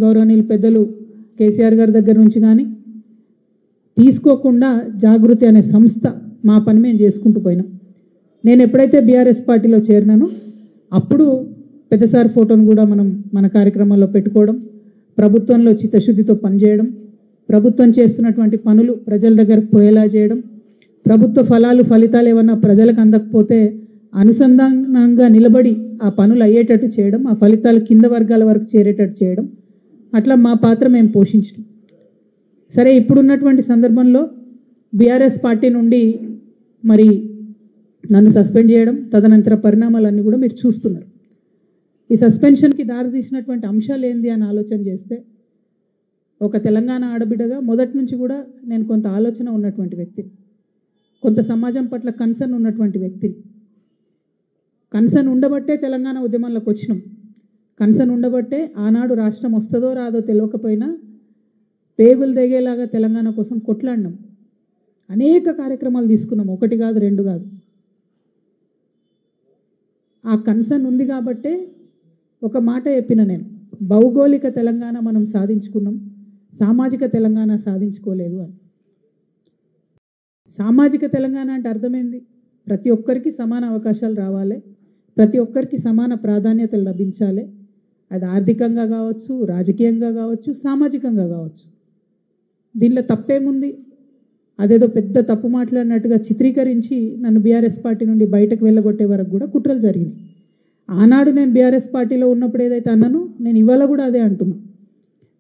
గౌరవనీయులు పెద్దలు కేసీఆర్ గారి దగ్గర నుంచి కానీ తీసుకోకుండా జాగృతి అనే సంస్థ మా పని మేము చేసుకుంటూ పోయినాం. నేను ఎప్పుడైతే బీఆర్ఎస్ పార్టీలో చేరినానో అప్పుడు పెద్దసారి ఫోటోను కూడా మనం మన కార్యక్రమాల్లో పెట్టుకోవడం, ప్రభుత్వంలో చిత్తశుద్ధితో పనిచేయడం, ప్రభుత్వం చేస్తున్నటువంటి పనులు ప్రజల దగ్గరకు పోయేలా చేయడం, ప్రభుత్వ ఫలితాలు ఏమన్నా ప్రజలకు అందకపోతే అనుసంధానంగా నిలబడి ఆ పనులు అయ్యేటట్టు చేయడం, ఆ ఫలితాలు కింద వర్గాల వరకు చేరేటట్టు చేయడం, అట్లా మా పాత్ర మేము పోషించడం. సరే, ఇప్పుడున్నటువంటి సందర్భంలో బీఆర్ఎస్ పార్టీ నుండి మరి నన్ను సస్పెండ్ చేయడం, తదనంతర పరిణామాలన్నీ కూడా మీరు చూస్తున్నారు. ఈ సస్పెన్షన్కి దారితీసినటువంటి అంశాలు ఏంది అని ఆలోచన చేస్తే, ఒక తెలంగాణ ఆడబిడ్డగా మొదటి నుంచి కూడా నేను కొంత ఆలోచన ఉన్నటువంటి వ్యక్తిని, కొంత సమాజం పట్ల కన్సర్న్ ఉన్నటువంటి వ్యక్తిని. కన్సర్న్ ఉండబట్టే తెలంగాణ ఉద్యమంలోకి వచ్చినాం. కన్సర్న్ ఉండబట్టే ఆనాడు రాష్ట్రం వస్తుందో రాదో తెలియకపోయినా పేగులు తెగేలాగా తెలంగాణ కోసం కొట్లాడినాం. అనేక కార్యక్రమాలు తీసుకున్నాం, ఒకటి కాదు రెండు కాదు. ఆ కన్సర్న్ ఉంది కాబట్టే ఒక మాట చెప్పిన నేను, భౌగోళిక తెలంగాణ మనం సాధించుకున్నాం, సామాజిక తెలంగాణ సాధించుకోలేదు అని. సామాజిక తెలంగాణ అంటే అర్థమైంది, ప్రతి ఒక్కరికి సమాన అవకాశాలు రావాలి, ప్రతి ఒక్కరికి సమాన ప్రాధాన్యతలు లభించాలి. అది ఆర్థికంగా కావచ్చు, రాజకీయంగా కావచ్చు, సామాజికంగా కావచ్చు. దీనిలో తప్పేముంది? అదేదో పెద్ద తప్పు మాట్లాడినట్టుగా చిత్రీకరించి నన్ను బీఆర్ఎస్ పార్టీ నుండి బయటకు వెళ్ళగొట్టే వరకు కూడా కుట్రలు జరిగినాయి. ఆనాడు నేను బీఆర్ఎస్ పార్టీలో ఉన్నప్పుడు ఏదైతే అన్నానో నేను ఇవాళ కూడా అదే అంటున్నా.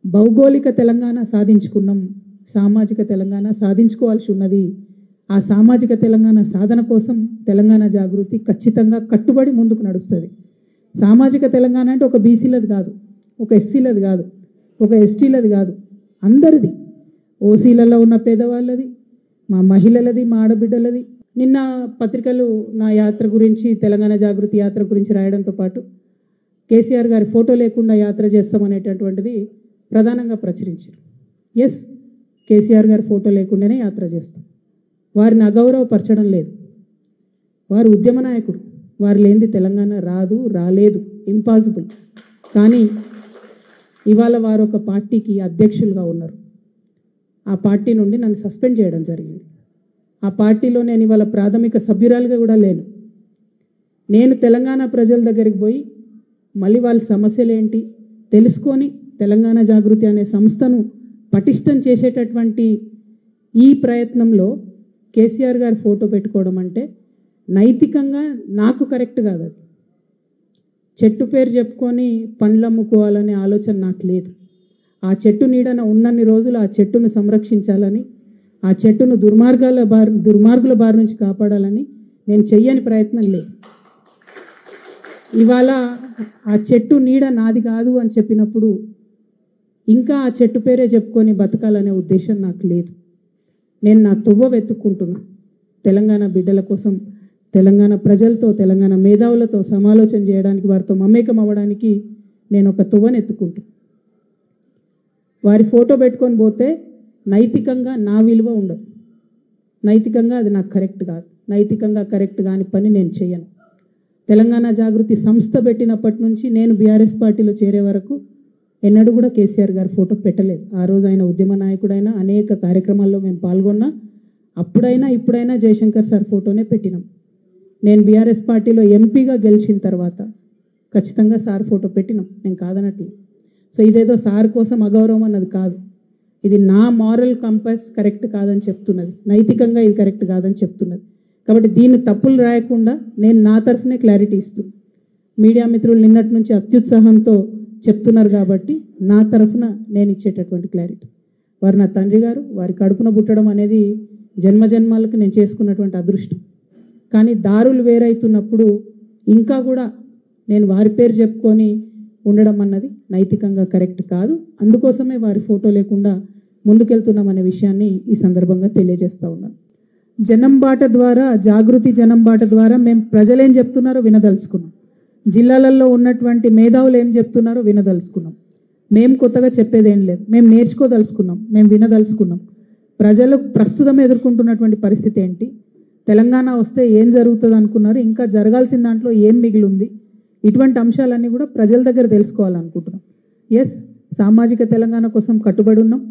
భౌగోళిక తెలంగాణ సాధించుకున్నాం, సామాజిక తెలంగాణ సాధించుకోవాల్సి ఉన్నది. ఆ సామాజిక తెలంగాణ సాధన కోసం తెలంగాణ జాగృతి ఖచ్చితంగా కట్టుబడి ముందుకు నడుస్తుంది. సామాజిక తెలంగాణ అంటే ఒక బీసీలది కాదు, ఒక ఎస్సీలది కాదు, ఒక ఎస్టీలది కాదు, అందరిది. ఓసీలలో ఉన్న పేదవాళ్ళది, మా మహిళలది, మా ఆడబిడ్డలది. నిన్న పత్రికలు నా యాత్ర గురించి, తెలంగాణ జాగృతి యాత్ర గురించి రాయడంతో పాటు కేసీఆర్ గారి ఫోటో లేకుండా యాత్ర చేస్తామనేటటువంటిది ప్రధానంగా ప్రచురించారు. ఎస్, కేసీఆర్ గారి ఫోటో లేకుండానే యాత్ర చేస్తాం. వారిని అగౌరవపరచడం లేదు. వారు ఉద్యమ నాయకుడు, వారు లేనిది తెలంగాణ రాదు, రాలేదు, ఇంపాసిబుల్. కానీ ఇవాళ వారు ఒక పార్టీకి అధ్యక్షులుగా ఉన్నారు. ఆ పార్టీ నుండి నన్ను సస్పెండ్ చేయడం జరిగింది. ఆ పార్టీలో నేను ఇవాళ ప్రాథమిక సభ్యురాలుగా కూడా లేను. నేను తెలంగాణ ప్రజల దగ్గరికి పోయి మళ్ళీ వాళ్ళ సమస్యలు ఏంటి తెలుసుకొని తెలంగాణ జాగృతి అనే సంస్థను పటిష్టం చేసేటటువంటి ఈ ప్రయత్నంలో కేసీఆర్ గారి ఫోటో పెట్టుకోవడం అంటే నైతికంగా నాకు కరెక్ట్ కాదు. అది చెట్టు పేరు చెప్పుకొని పండ్లు అమ్ముకోవాలనే ఆలోచన నాకు లేదు. ఆ చెట్టు నీడన ఉన్నన్ని రోజులు ఆ చెట్టును సంరక్షించాలని, ఆ చెట్టును దుర్మార్గుల బారి నుంచి కాపాడాలని నేను చెయ్యని ప్రయత్నం లేదు. ఇవాళ ఆ చెట్టు నీడ నాది కాదు అని చెప్పినప్పుడు ఇంకా ఆ చెట్టు పేరే చెప్పుకొని బతకాలనే ఉద్దేశం నాకు లేదు. నేను నా తువ్వ వెతుక్కుంటున్నా. తెలంగాణ బిడ్డల కోసం, తెలంగాణ ప్రజలతో, తెలంగాణ మేధావులతో సమాలోచన చేయడానికి, వారితో మమేకం అవ్వడానికి నేను ఒక తువ్వను ఎత్తుకుంటున్నా. వారి ఫోటో పెట్టుకొని పోతే నైతికంగా నా విలువ ఉండదు. నైతికంగా అది నాకు కరెక్ట్ కాదు. నైతికంగా కరెక్ట్ కాని పని నేను చేయను. తెలంగాణ జాగృతి సంస్థ పెట్టినప్పటి నుంచి నేను బీఆర్ఎస్ పార్టీలో చేరే వరకు ఎన్నడూ కూడా కేసీఆర్ గారి ఫోటో పెట్టలేదు. ఆ రోజు ఆయన ఉద్యమ నాయకుడైనా, అనేక కార్యక్రమాల్లో మేము పాల్గొన్నా. అప్పుడైనా ఇప్పుడైనా జయశంకర్ సార్ ఫోటోనే పెట్టినాం. నేను బీఆర్ఎస్ పార్టీలో ఎంపీగా గెలిచిన తర్వాత ఖచ్చితంగా సార్ ఫోటో పెట్టినాం, నేను కాదనట్లేదు. సో ఇదేదో సార్ కోసం అగౌరవం అన్నది కాదు. ఇది నా మారల్ కంపాస్ కరెక్ట్ కాదని చెప్తున్నది, నైతికంగా ఇది కరెక్ట్ కాదని చెప్తున్నది. కాబట్టి దీన్ని తప్పులు రాయకుండా నేను నా తరఫునే క్లారిటీ ఇస్తున్నాను. మీడియా మిత్రులు నిన్నటి నుంచి అత్యుత్సాహంతో చెప్తున్నారు కాబట్టి నా తరఫున నేను ఇచ్చేటటువంటి క్లారిటీ. వారు నా తండ్రి గారు, వారి కడుపున పుట్టడం అనేది జన్మజన్మాలకు నేను చేసుకున్నటువంటి అదృష్టం. కానీ దారులు వేరైతున్నప్పుడు ఇంకా కూడా నేను వారి పేరు చెప్పుకొని ఉండడం అన్నది నైతికంగా కరెక్ట్ కాదు. అందుకోసమే వారి ఫోటో లేకుండా ముందుకెళ్తున్నామనే విషయాన్ని ఈ సందర్భంగా తెలియజేస్తూ ఉన్నాను. జనం బాట ద్వారా, జాగృతి జనం బాట ద్వారా మేము ప్రజలేం చెప్తున్నారో వినదలుచుకున్నాం. జిల్లాలలో ఉన్నటువంటి మేధావులు ఏం చెప్తున్నారో వినదలుచుకున్నాం. మేము కొత్తగా చెప్పేదేం లేదు, మేము నేర్చుకోదలుచుకున్నాం, మేము వినదలుచుకున్నాం. ప్రజలు ప్రస్తుతం ఎదుర్కొంటున్నటువంటి పరిస్థితి ఏంటి, తెలంగాణ వస్తే ఏం జరుగుతుంది అనుకున్నారు, ఇంకా జరగాల్సిన దాంట్లో ఏం మిగిలి ఉంది, ఇటువంటి అంశాలన్నీ కూడా ప్రజల దగ్గర తెలుసుకోవాలనుకుంటున్నాం. ఎస్, సామాజిక తెలంగాణ కోసం కట్టుబడి ఉన్నాం.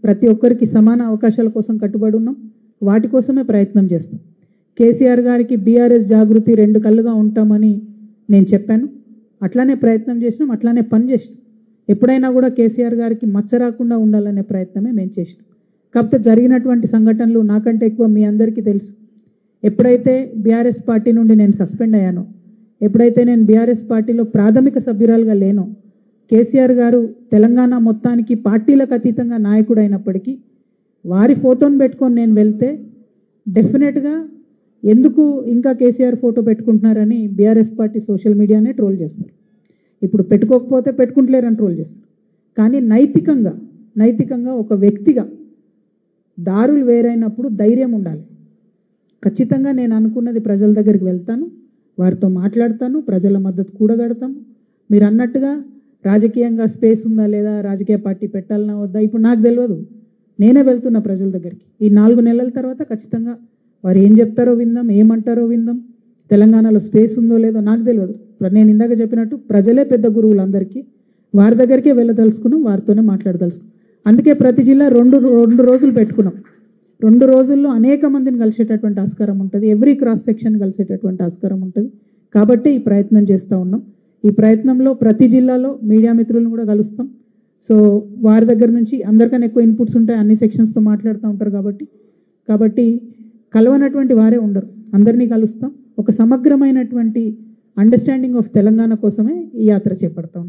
ప్రతి ఒక్కరికి సమాన అవకాశాల కోసం కట్టుబడి ఉన్నాం. వాటి కోసమే ప్రయత్నం చేస్తాం. కేసీఆర్ గారికి బీఆర్ఎస్ జాగృతి 2 కళ్ళుగా ఉంటామని నేను చెప్పాను. అట్లానే ప్రయత్నం చేసినాం, అట్లానే పని చేసినాం. ఎప్పుడైనా కూడా కేసీఆర్ గారికి మచ్చ రాకుండా ఉండాలనే ప్రయత్నమే మేము చేసినాం. కాకపోతే జరిగినటువంటి సంఘటనలు నాకంటే ఎక్కువ మీ అందరికీ తెలుసు. ఎప్పుడైతే బీఆర్ఎస్ పార్టీ నుండి నేను సస్పెండ్ అయ్యానో, ఎప్పుడైతే నేను బీఆర్ఎస్ పార్టీలో ప్రాథమిక సభ్యురాలుగా లేనో, కేసీఆర్ గారు తెలంగాణ మొత్తానికి పార్టీలకు అతీతంగా నాయకుడు అయినప్పటికీ వారి ఫోటోను పెట్టుకొని నేను వెళ్తే డెఫినెట్గా ఎందుకు ఇంకా కేసీఆర్ ఫోటో పెట్టుకుంటున్నారని బీఆర్ఎస్ పార్టీ సోషల్ మీడియానే ట్రోల్ చేస్తారు. ఇప్పుడు పెట్టుకోకపోతే పెట్టుకుంటలేరని ట్రోల్ చేస్తారు. కానీ నైతికంగా ఒక వ్యక్తిగా దారులు వేరైనప్పుడు ధైర్యం ఉండాలి. ఖచ్చితంగా నేను అనుకున్నది ప్రజల దగ్గరికి వెళ్తాను, వారితో మాట్లాడతాను, ప్రజల మద్దతు కూడగడతాము. మీరు అన్నట్టుగా రాజకీయంగా స్పేస్ ఉందా లేదా, రాజకీయ పార్టీ పెట్టాలన్నా వద్దా ఇప్పుడు నాకు తెలియదు. నేనే వెళ్తున్నా ప్రజల దగ్గరికి. ఈ 4 నెలల తర్వాత ఖచ్చితంగా వారు ఏం చెప్తారో విందాం, ఏమంటారో విందాం. తెలంగాణలో స్పేస్ ఉందో లేదో నాకు తెలియదు. నేను ఇందాక చెప్పినట్టు ప్రజలే పెద్ద గురువులు అందరికీ. వారి దగ్గరికే వెళ్ళదలుచుకున్నాం, వారితోనే మాట్లాడదలుచుకున్నాం. అందుకే ప్రతి జిల్లా రెండు రోజులు పెట్టుకున్నాం. 2 రోజుల్లో అనేక మందిని కలిసేటటువంటి ఆస్కారం ఉంటుంది. ఎవ్రీ క్రాస్ సెక్షన్ కలిసేటటువంటి ఆస్కారం ఉంటుంది. కాబట్టి ఈ ప్రయత్నం చేస్తూ ఉన్నాం. ఈ ప్రయత్నంలో ప్రతి జిల్లాలో మీడియా మిత్రులను కూడా కలుస్తాం. సో వారి దగ్గర నుంచి అందరికన్నా ఎక్కువ ఇన్పుట్స్ ఉంటాయి, అన్ని సెక్షన్స్తో మాట్లాడుతూ ఉంటారు. కాబట్టి కలవనటువంటి వారే ఉండరు, అందరినీ కలుస్తాం. ఒక సమగ్రమైనటువంటి అండర్స్టాండింగ్ ఆఫ్ తెలంగాణ కోసమే ఈ యాత్ర చేపడతాం.